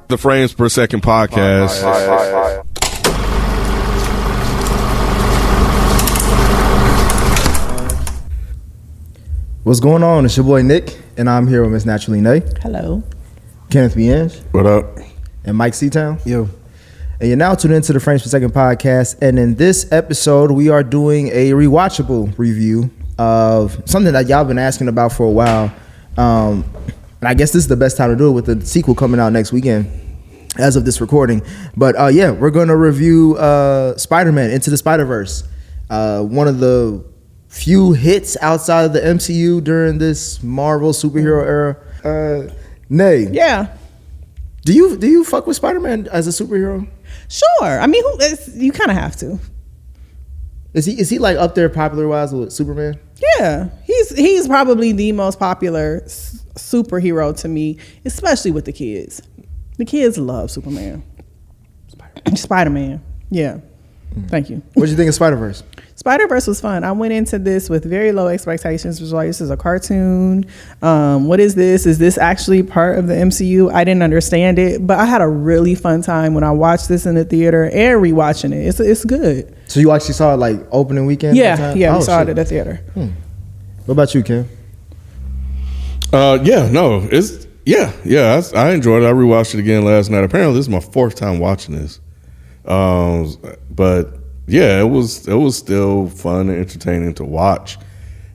The Frames Per Second podcast. What's going on? It's your boy Nick, and I'm here with Miss Naturally Nay. Hello. Kenneth B. Inge. What up? And Mike Seatown. Yo. And you're now tuned into the Frames Per Second podcast. And in this episode, we are doing a rewatchable review of something that y'all been asking about for a while. And I guess this is the best time to do it with the sequel coming out next weekend as of this recording. But yeah, we're going to review Spider-Man Into the Spider-Verse. One of the few hits outside of the MCU during this Marvel superhero era. Nay. Yeah. Do you fuck with Spider-Man as a superhero? Sure. I mean, you kind of have to. Is he like up there popular wise with Superman? Yeah, he's probably the most popular superhero to me, especially with the kids. The kids love Superman. Spider-Man. Yeah. Thank you. What did you think of Spider-Verse? Spider-Verse was fun. I went into this with very low expectations. It was like, this is a cartoon. What is this? Is this actually part of the MCU? I didn't understand it, but I had a really fun time when I watched this in the theater and rewatching it. It's good. So you actually saw it like opening weekend? Yeah, we saw it at the theater. What about you, Kim? I enjoyed it. I rewatched it again last night. Apparently, this is my fourth time watching this. But yeah, it was still fun and entertaining to watch.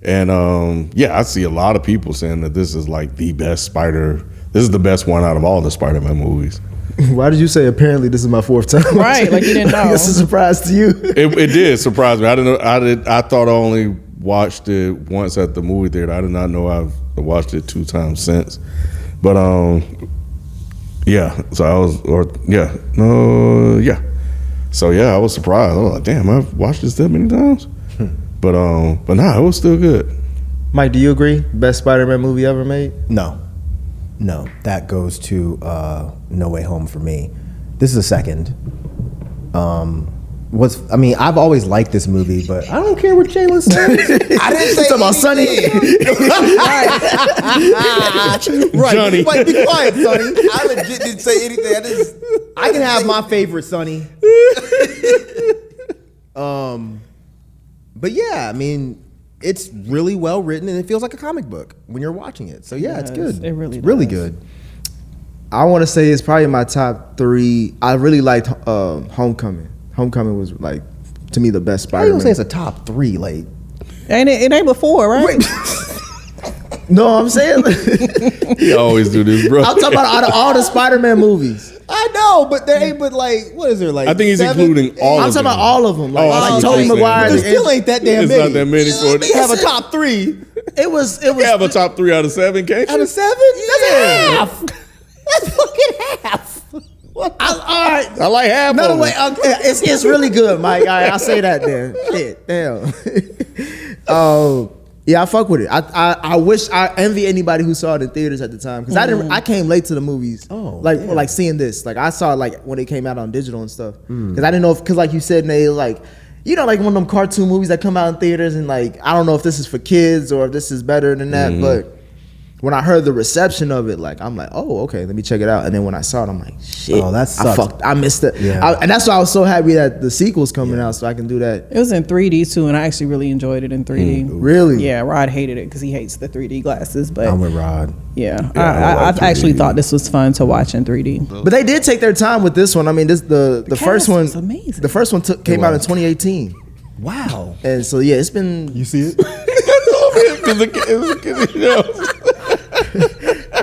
And I see a lot of people saying that this is like the best this is the best one out of all the Spider-Man movies. Why did you say apparently this is my fourth time? Right, like you didn't know. It's a surprise to you. It did surprise me. I didn't know. I thought I only watched it once at the movie theater. I did not know I've watched it 2 times since. But So I was, So yeah, I was surprised. I was like, damn, I've watched this that many times. But it was still good. Mike, do you agree? Best Spider-Man movie ever made? No, that goes to No Way Home for me. This is a second. I've always liked this movie, but I don't care what Jalen says. I didn't say about Sonny. Right. Johnny. Like, be quiet, Sonny. I legit didn't say anything. I can have my favorite, Sonny. But yeah, I mean, it's really well written and it feels like a comic book when you're watching it. So yeah, it's good. It really it's really does. good. I want to say it's probably my top 3. I really liked Homecoming. Homecoming was like, to me, the best Spider-Man. I don't say it's a top 3, like. It ain't before, right? No, I'm saying You always do this, bro. I'm talking about out of all the Spider-Man movies. I know, but there ain't but like, what is there, like I think he's 7, including all I'm of talking them. about all of them. Like Oh, Tobey okay. Maguire. There still ain't that damn It's many. not that many for it. They have a top 3 It was You have a top 3 out of 7, can't you? out of 7. That's half. That's fucking half. all right. I like half No, of them. wait. It's really good, Mike. All right, I'll say that then. Shit, damn. Yeah, I fuck with it. I wish I envy anybody who saw it in theaters at the time because I came late to the movies. Like seeing this. Like I saw it like when it came out on digital and stuff. Because I didn't know because like you said, they like like one of them cartoon movies that come out in theaters and like I don't know if this is for kids or if this is better than that, but. When I heard the reception of it, like I'm like, oh, okay, let me check it out. And then when I saw it, I'm like, shit, that sucks. I missed it. Yeah. And that's why I was so happy that the sequel's coming out, so I can do that. It was in 3D too, and I actually really enjoyed it in 3D. Really? Yeah, Rod hated it because he hates the 3D glasses, but I'm with Rod. yeah, I I like actually 3D. thought this was fun to watch in 3D. But they did take their time with this one. I mean, the cast first one was amazing. The first one came out in 2018, Wow. and so yeah, it's been. You see it?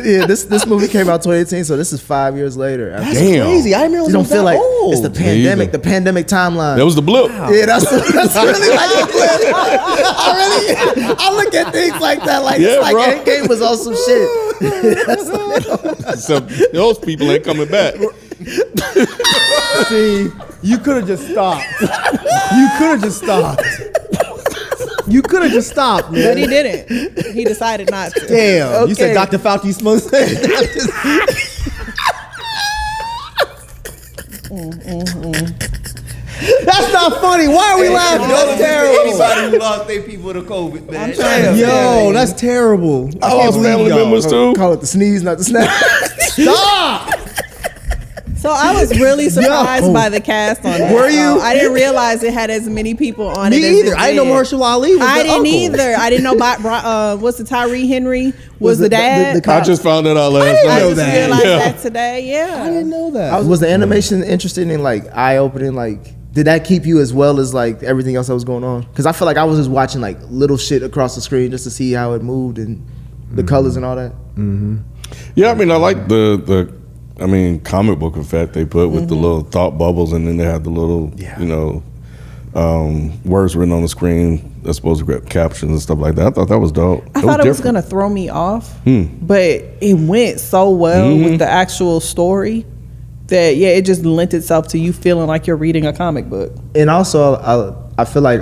Yeah, this movie came out 2018, so this is 5 years later. That's Damn. crazy. I didn't realize You don't it was feel that like old. it's the pandemic, the pandemic timeline. That was the blip. Yeah, that's really like a blip. I look at things like that, like Yeah, it's like bro. Endgame was on some shit. So those people ain't coming back. See, you could have just stopped. You could have just stopped. You could have just stopped, man. But he didn't. He decided not to. Damn. You said Okay. Dr. Fauci smokes. That's not funny. Why are we laughing? That's terrible. Anybody who lost their people to COVID, man. Yo, that's terrible. I lost family members too. Call it the sneeze, not the snap. Stop. So I was really surprised by the cast on it. Were you? I didn't realize it had as many people on Me it. as either. it I didn't know did. Mahershala Ali was I the didn't uncle. either. I didn't know. What's the Tyree Henry was the dad? I just found it out last I night. just that. realized Yeah. that today. Yeah, I didn't know that. Was the animation interesting and like eye opening? Like, did that keep you as well as like everything else that was going on? Because I feel like I was just watching like little shit across the screen just to see how it moved and the colors and all that. Yeah, I mean, I like the comic book effect they put with the little thought bubbles, and then they had the little, words written on the screen that's supposed to grab captions and stuff like that. I thought that was dope. I thought it was gonna throw me off, but it went so well with the actual story that it just lent itself to you feeling like you're reading a comic book. And also, I feel like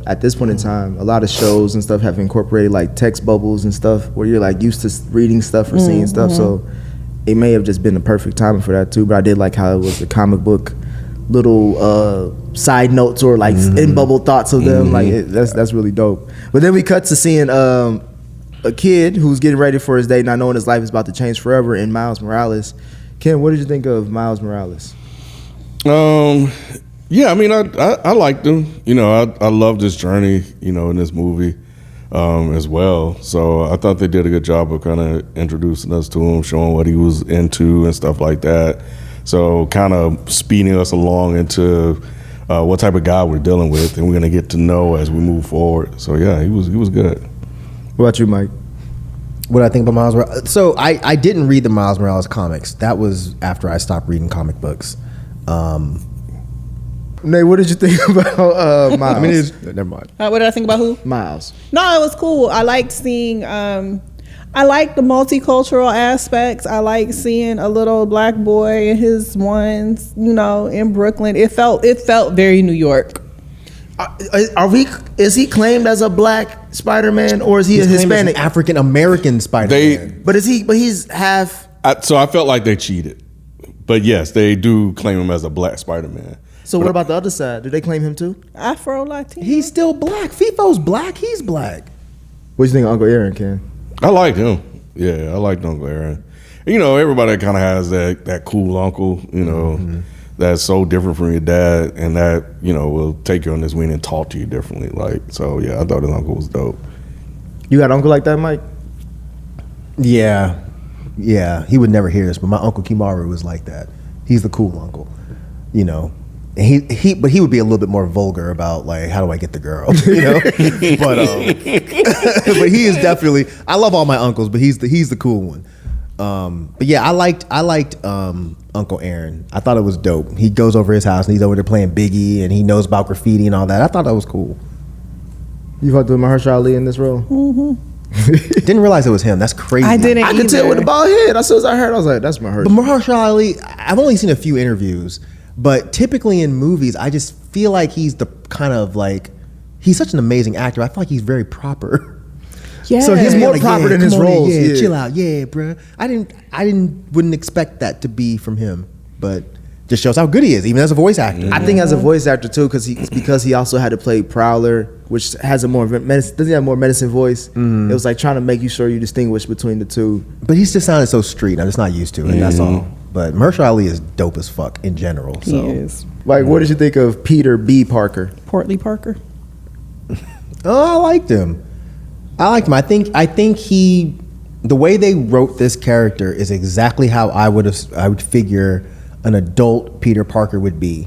at this point in time, a lot of shows and stuff have incorporated like text bubbles and stuff where you're like used to reading stuff or seeing stuff. So it may have just been the perfect timing for that too. But I did like how it was the comic book little side notes or like in bubble thoughts of them. Like that's really dope. But then we cut to seeing a kid who's getting ready for his day, not knowing his life is about to change forever, in Miles Morales. Ken, what did you think of Miles Morales? Yeah, I mean, I liked him. You know, I loved his journey, in this movie as well. So I thought they did a good job of kind of introducing us to him, showing what he was into and stuff like that. So kind of speeding us along into what type of guy we're dealing with, and we're going to get to know as we move forward. So yeah, he was good. What about you, Mike? What I think about Miles Morales. So I didn't read the Miles Morales comics. That was after I stopped reading comic books. Nate, what did you think about Miles? I mean, never mind. What did I think about who? Miles. No, it was cool. I liked seeing. I like the multicultural aspects. I like seeing a little black boy and his ones, in Brooklyn. It felt very New York. Is he claimed as a black Spider-Man or is he a Hispanic? African American Spider-Man. But he's half. So I felt like they cheated. But yes, they do claim him as a black Spider-Man. So what about the other side? Do they claim him too? Afro Latino. He's still black. FIFO's black. He's black. What do you think of Uncle Aaron, Ken? I liked him. Yeah, I liked Uncle Aaron. Everybody kind of has that cool uncle, that's so different from your dad, and that, will take you on this wing and talk to you differently. So yeah, I thought his uncle was dope. You got an uncle like that, Mike? Yeah. He would never hear this, but my Uncle Kimaru was like that. He's the cool uncle, And he would be a little bit more vulgar about like, how do I get the girl, but he is definitely. I love all my uncles, but he's the cool one. But yeah, I liked Uncle Aaron. I thought it was dope. He goes over his house and he's over there playing Biggie, and he knows about graffiti and all that. I thought that was cool. You fucked with Mahershala Ali in this role? Didn't realize it was him. That's crazy. I didn't. I could tell with the bald head. As soon as I heard, I was like, "That's Mahershala." But Mahershala Ali, I've only seen a few interviews, but typically in movies, I just feel like he's the kind of like, he's such an amazing actor. I feel like he's very proper. Yeah. So he's more proper than his roles. Yeah, chill out, bro. Wouldn't expect that to be from him, but just shows how good he is, even as a voice actor. I think as a voice actor too, because he also had to play Prowler, which has a more doesn't he have more medicine voice? It was like trying to make you sure you distinguish between the two. But he just sounded so street. I'm just not used to it. That's all. But Mahershala Ali is dope as fuck in general. So. He is. Like, what did you think of Peter B. Parker? Portly Parker. Oh, I liked him. I think the way they wrote this character is exactly how I would figure an adult Peter Parker would be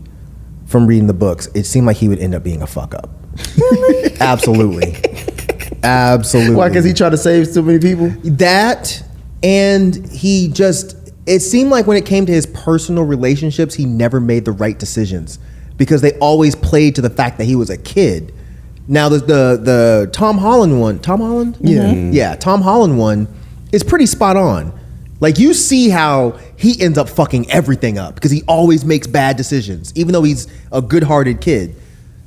from reading the books. It seemed like he would end up being a fuck up. Absolutely. Why? Because he tried to save so many people? That, and it seemed like when it came to his personal relationships, he never made the right decisions because they always played to the fact that he was a kid. Now the Tom Holland one, Tom Holland? Yeah, Tom Holland one is pretty spot on. Like, you see how he ends up fucking everything up because he always makes bad decisions, even though he's a good-hearted kid.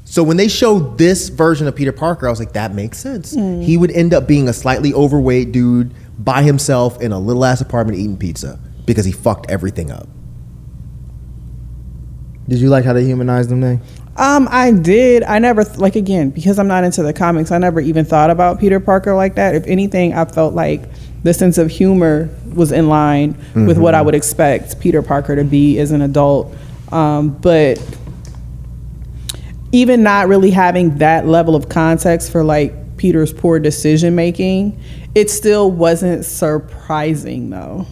So when they showed this version of Peter Parker, I was like, that makes sense. He would end up being a slightly overweight dude by himself in a little-ass apartment eating pizza because he fucked everything up. Did you like how they humanized him, Nate? I did. I never again, because I'm not into the comics, I never even thought about Peter Parker like that. If anything, I felt like the sense of humor was in line with what I would expect Peter Parker to be as an adult. But even not really having that level of context for like Peter's poor decision making, it still wasn't surprising though.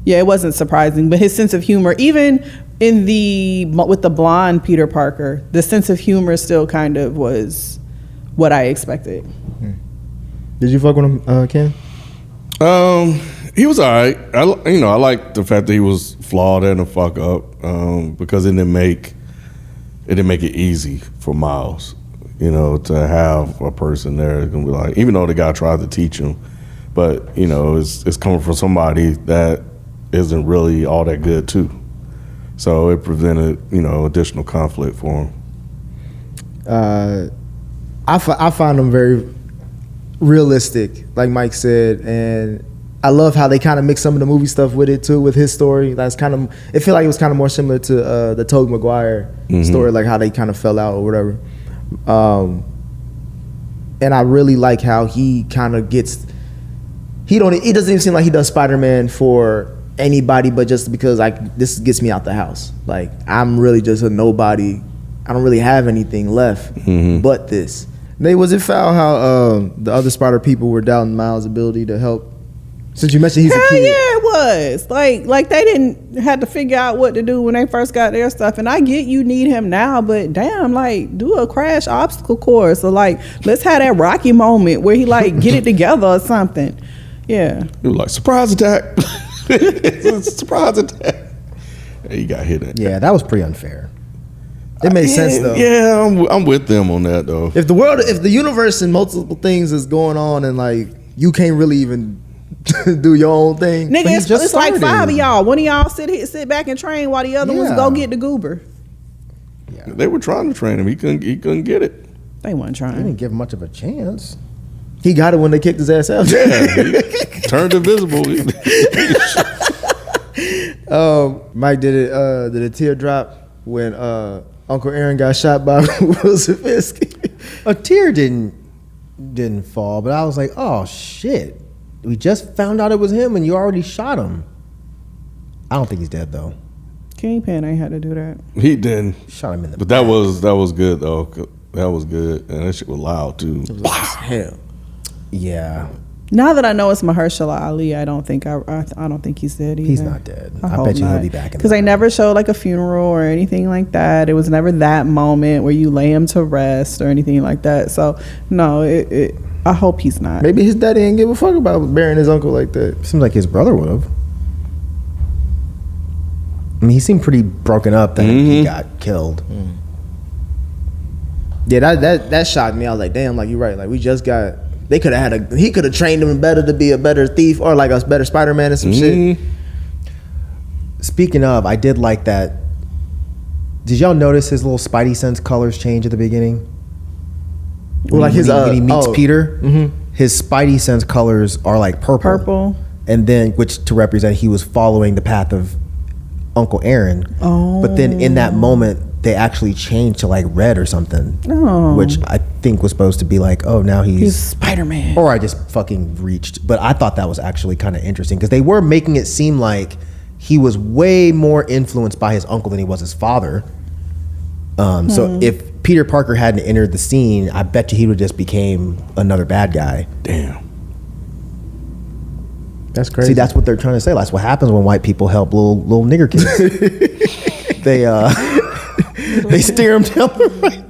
Yeah, it wasn't surprising, but his sense of humor, even with the blonde Peter Parker, the sense of humor still kind of was what I expected. Did you fuck with him, Ken? He was all right. I like the fact that he was flawed and a fuck up, because it didn't make it easy for Miles, to have a person there that's gonna be like, even though the guy tried to teach him, but it's coming from somebody that isn't really all that good too. So it prevented, additional conflict for him. I find him very realistic, like Mike said, and I love how they kind of mix some of the movie stuff with it too, with his story. That's it feel like it was kind of more similar to the Tobey Maguire story, like how they kind of fell out or whatever. And I really like how he kind of gets. It doesn't even seem like he does Spider-Man for anybody, but just because this gets me out the house. Like, I'm really just a nobody. I don't really have anything left but this. Nate, was it foul how the other Spider people were doubting Miles' ability to help? Since you mentioned he's a kid. Yeah, it was. Like they didn't have to figure out what to do when they first got their stuff. And I get you need him now, but damn, do a crash obstacle course. Or let's have that Rocky moment where he get it together or something. Yeah. It was like, surprise attack. It's a surprise attack. He got hit. Yeah, that was pretty unfair. It made sense though. Yeah, I'm with them on that though. If the universe and multiple things is going on and you can't really even do your own thing. Nigga, it's like 5 of y'all. One of y'all sit back and train while the other ones go get the goober. Yeah. They were trying to train him. He couldn't get it. They weren't trying. They didn't give him much of a chance. He got it when they kicked his ass out. Yeah, he turned invisible. Mike, did a tear drop when Uncle Aaron got shot by Wilson Fisk? A tear didn't fall, but I was like, oh shit. We just found out it was him and you already shot him. I don't think he's dead though. Kingpin ain't had to do that. He didn't. Shot him in the But back. that was good though. That was good. And that shit was loud too. Hell. Yeah. Now that I know it's Mahershala Ali, I don't think he's dead either. He's not dead. I hope bet you not. he'll be back. Because they never showed a funeral or anything like that. It was never that moment where you lay him to rest or anything like that. So no, I hope he's not. Maybe his daddy didn't give a fuck about burying his uncle like that. Seems like his brother would have. I mean, he seemed pretty broken up that he got killed. Yeah, that shocked me. I was like, damn, you're right. We just got. They could have he could have trained him better to be a better thief or a better Spider-Man and some shit. Speaking of, I did like that. Did y'all notice his little Spidey sense colors change at the beginning? Well, when he meets Peter, his Spidey sense colors are purple. And then, which to represent he was following the path of Uncle Aaron. Oh. But then in that moment, they actually changed to red or something. Oh. Which I think was supposed to be now he's Spider-Man. Or I just fucking reached. But I thought that was actually kind of interesting because they were making it seem like he was way more influenced by his uncle than he was his father. So if Peter Parker hadn't entered the scene, I bet you he would just became another bad guy. Damn. That's crazy. See, that's what they're trying to say. That's what happens when white people help little nigger kids. They steer him down the right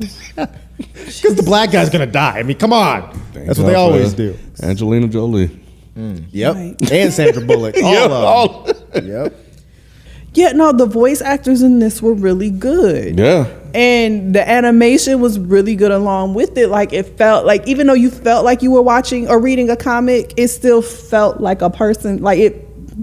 because the black guy's gonna die. I mean, come on. That's what they always do. Angelina Jolie. Yep. Right. And Sandra Bullock. All of them. Yep. Yeah, no, the voice actors in this were really good. Yeah. And the animation was really good along with it. It felt even though you felt like you were watching or reading a comic, it still felt like a person.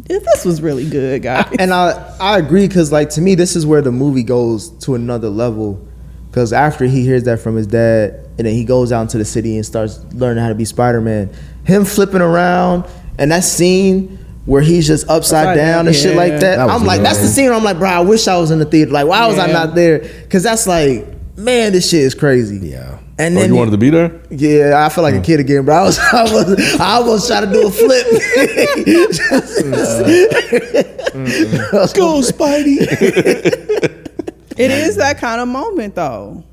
This was really good, guys. And I agree because to me, this is where the movie goes to another level. Because after he hears that from his dad, and then he goes out into the city and starts learning how to be Spider-Man, him flipping around and that scene where he's just upside down and shit like that. I'm that's the scene where I'm bro, I wish I was in the theater. Why was I not there? Because that's man, this shit is crazy. Yeah. And Oh, then you wanted to be there? yeah, I feel like a kid again, bro. I almost tried to do a flip. Go, Spidey. It is that kind of moment, though.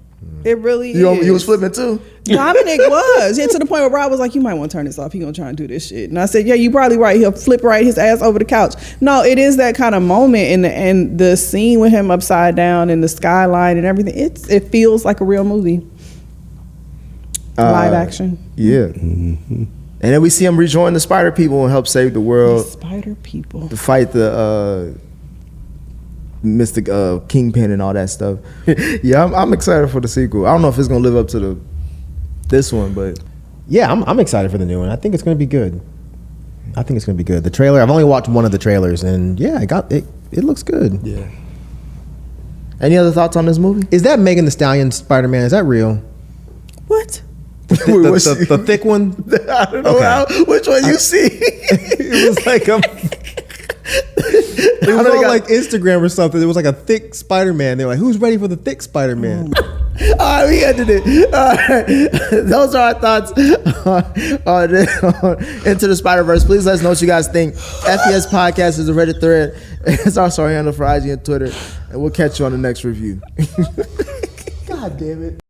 It really is. You was flipping too? Dominic was. Yeah, to the point where Rob was like, you might want to turn this off. He gonna try and do this shit. And I said, yeah, you probably right. He'll flip right his ass over the couch. No, it is that kind of moment, and the scene with him upside down and the skyline and everything. It feels like a real movie. Live action. Yeah. And then we see him rejoin the Spider People and help save the world. Spider People. To fight the Mr. Kingpin and all that stuff. Yeah, I'm excited for the sequel. I don't know if it's gonna live up to this one, but Yeah, I'm excited for the new one. I think it's going to be good. The trailer, I've only watched one of the trailers, and yeah, it looks good. yeah. Any other thoughts on this movie? Is that Megan Thee Stallion Spider-Man? Is that real? What? The thick one? I don't know which one you see. It was like it was on like Instagram or something. It was like a thick Spider-Man. They were like, who's ready for the thick Spider-Man? All right, we ended it. All right. Those are our thoughts on Into the Spider-Verse. Please let us know what you guys think. FPS Podcast is a Reddit thread. It's also our handle for IG and Twitter. And we'll catch you on the next review. God damn it.